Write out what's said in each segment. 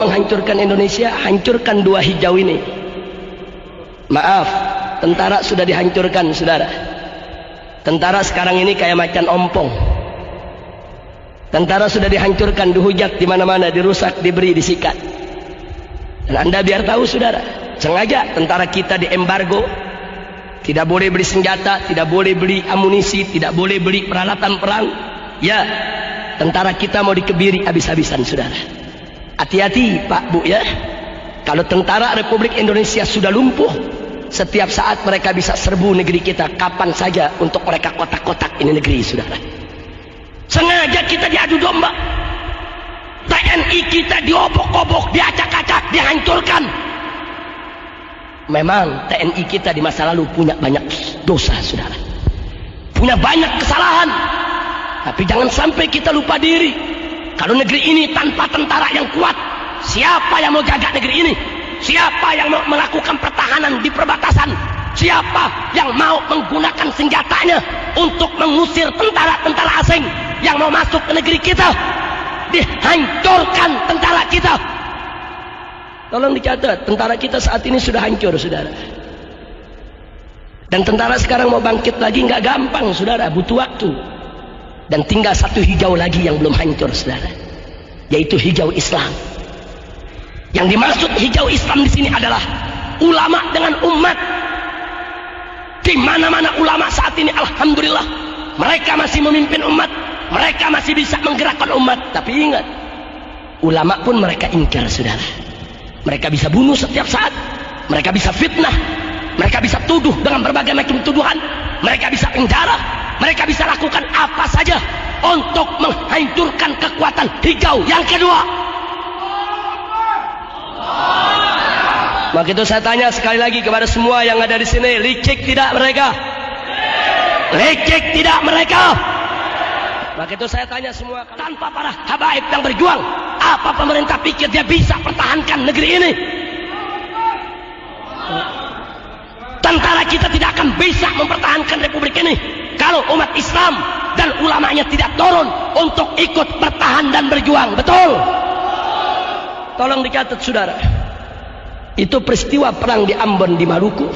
menghancurkan Indonesia, hancurkan dua hijau ini. Maaf, tentara sudah dihancurkan, saudara. Tentara sekarang ini kayak macan ompong. Tentara sudah dihancurkan, dihujat di mana-mana, dirusak, diberi, disikat. Dan Anda biar tahu, saudara, sengaja tentara kita diembargo, tidak boleh beli senjata, tidak boleh beli amunisi, tidak boleh beli peralatan perang. Ya, tentara kita mau dikebiri habis-habisan, saudara. Hati-hati Pak Bu ya. Kalau tentara Republik Indonesia sudah lumpuh, setiap saat mereka bisa serbu negeri kita kapan saja untuk mereka kotak-kotak ini negeri, saudara. Sengaja kita diadu domba. TNI kita diobok-obok, diacak-acak, dihancurkan. Memang TNI kita di masa lalu punya banyak dosa, saudara. Punya banyak kesalahan. Tapi jangan sampai kita lupa diri. Kalau negeri ini tanpa tentara yang kuat, siapa yang mau jaga negeri ini? Siapa yang mau melakukan pertahanan di perbatasan? Siapa yang mau menggunakan senjatanya untuk mengusir tentara-tentara asing yang mau masuk ke negeri kita? Dihancurkan tentara kita. Tolong dicatat, tentara kita saat ini sudah hancur, saudara. Dan tentara sekarang mau bangkit lagi nggak gampang, saudara, butuh waktu. Dan tinggal satu hijau lagi yang belum hancur, saudara, yaitu hijau Islam. Yang dimaksud hijau Islam di sini adalah ulama dengan umat. Di mana-mana ulama saat ini, alhamdulillah, mereka masih memimpin umat, mereka masih bisa menggerakkan umat. Tapi ingat, ulama pun mereka ingkar, saudara. Mereka bisa bunuh setiap saat, mereka bisa fitnah, mereka bisa tuduh dengan berbagai macam tuduhan, mereka bisa penjara, mereka bisa lakukan apa saja untuk menghancurkan kekuatan hijau yang kedua. Maka itu saya tanya sekali lagi kepada semua yang ada di sini, licik tidak mereka? Licik tidak mereka? Maka itu saya tanya semua, tanpa para habaib yang berjuang, apa pemerintah pikir dia bisa pertahankan negeri ini? Tentara kita tidak akan bisa mempertahankan republik ini kalau umat Islam dan ulamanya tidak turun untuk ikut bertahan dan berjuang. Betul? Tolong dicatat, saudara. Itu peristiwa perang di Ambon, di Maluku.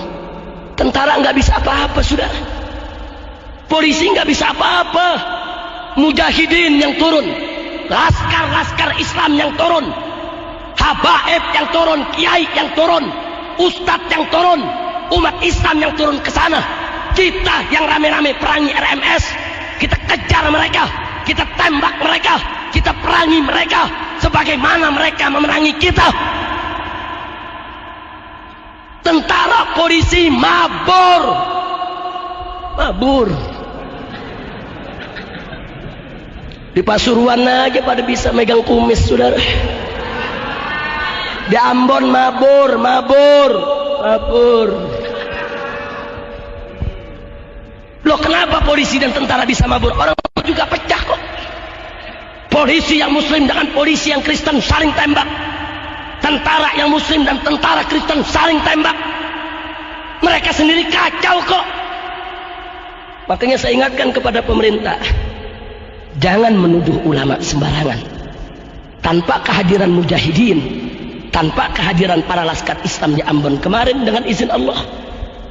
Tentara nggak bisa apa-apa, saudara. Polisi nggak bisa apa-apa. Mujahidin yang turun, laskar-laskar Islam yang turun, habaib yang turun, kiai yang turun, ustadz yang turun, umat Islam yang turun ke sana. Kita yang rame-rame perangi RMS, kita kejar mereka, kita tembak mereka, kita perangi mereka sebagaimana mereka memerangi kita. Tentara polisi mabur. Di Pasuruan aja pada bisa megang kumis, saudara. Di Ambon mabur. Loh, kenapa polisi dan tentara bisa mabur? Orang juga pecah kok. Polisi yang muslim dengan polisi yang Kristen saling tembak. Tentara yang muslim dan tentara Kristen saling tembak. Mereka sendiri kacau kok. Makanya saya ingatkan kepada pemerintah, jangan menuduh ulama sembarangan. Tanpa kehadiran mujahidin, tanpa kehadiran para laskar Islam di Ambon kemarin, dengan izin Allah,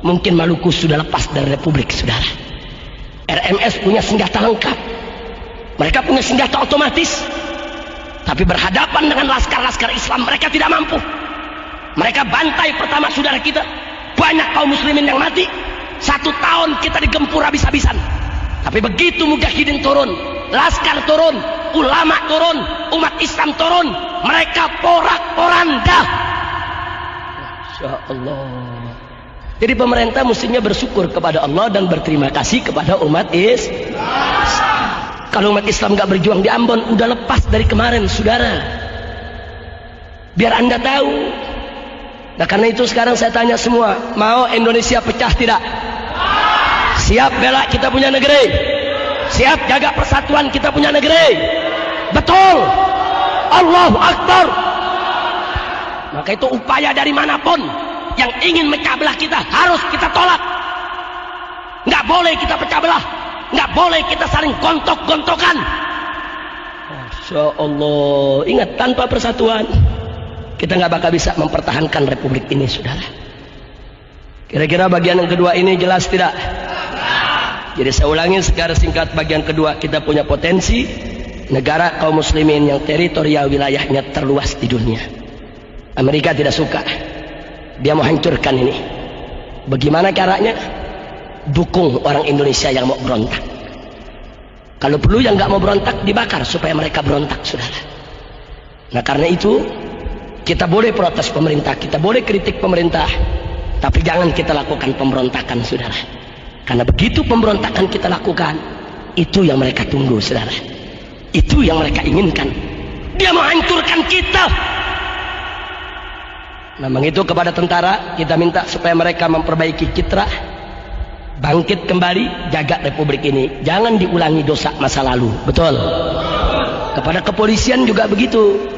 mungkin Maluku sudah lepas dari republik, saudara. RMS punya senjata lengkap, mereka punya senjata otomatis, tapi berhadapan dengan laskar-laskar Islam mereka tidak mampu. Mereka bantai pertama saudara kita, banyak kaum muslimin yang mati. 1 tahun kita digempur habis-habisan. Tapi begitu mujahidin turun, laskar turun, ulama turun, umat Islam turun, mereka porak-poranda. Masya Allah. Jadi pemerintah mestinya bersyukur kepada Allah dan berterima kasih kepada umat Islam. Kalau umat Islam gak berjuang di Ambon, udah lepas dari kemarin, saudara. Biar Anda tahu. Nah, karena itu sekarang saya tanya semua, mau Indonesia pecah tidak? Siap bela kita punya negeri? Siap jaga persatuan kita punya negeri? Betul? Allahu Akbar. Maka itu upaya dari manapun yang ingin mecah belah kita harus kita tolak. Nggak boleh kita pecah belah, nggak boleh kita saling gontok-gontokan. Masya Allah. Ingat, tanpa persatuan kita nggak bakal bisa mempertahankan republik ini, saudara. Kira-kira bagian yang kedua ini jelas tidak? Jadi saya ulangi secara singkat, bagian kedua, kita punya potensi negara kaum muslimin yang teritorial wilayahnya terluas di dunia. Amerika tidak suka, dia mau hancurkan ini. Bagaimana caranya? Dukung orang Indonesia yang mau berontak. Kalau perlu yang nggak mau berontak dibakar supaya mereka berontak, saudara. Nah karena itu kita boleh protes pemerintah, kita boleh kritik pemerintah, tapi jangan kita lakukan pemberontakan, saudara. Karena begitu pemberontakan kita lakukan, itu yang mereka tunggu, saudara. Itu yang mereka inginkan. Dia mau hancurkan kita. Memang itu kepada tentara kita minta supaya mereka memperbaiki citra, bangkit kembali, jaga republik ini. Jangan diulangi dosa masa lalu. Betul. Kepada kepolisian juga begitu.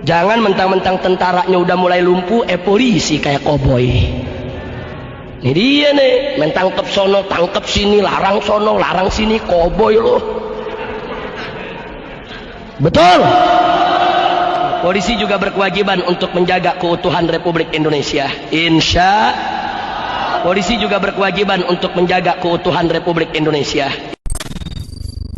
Jangan mentang-mentang tentaranya udah mulai lumpuh, polisi kayak koboi. Ini dia nih, main tangkep sono, tangkep sini, larang sono, larang sini, koboi loh. Betul. Polisi juga berkewajiban untuk menjaga keutuhan Republik Indonesia. Polisi juga berkewajiban untuk menjaga keutuhan Republik Indonesia.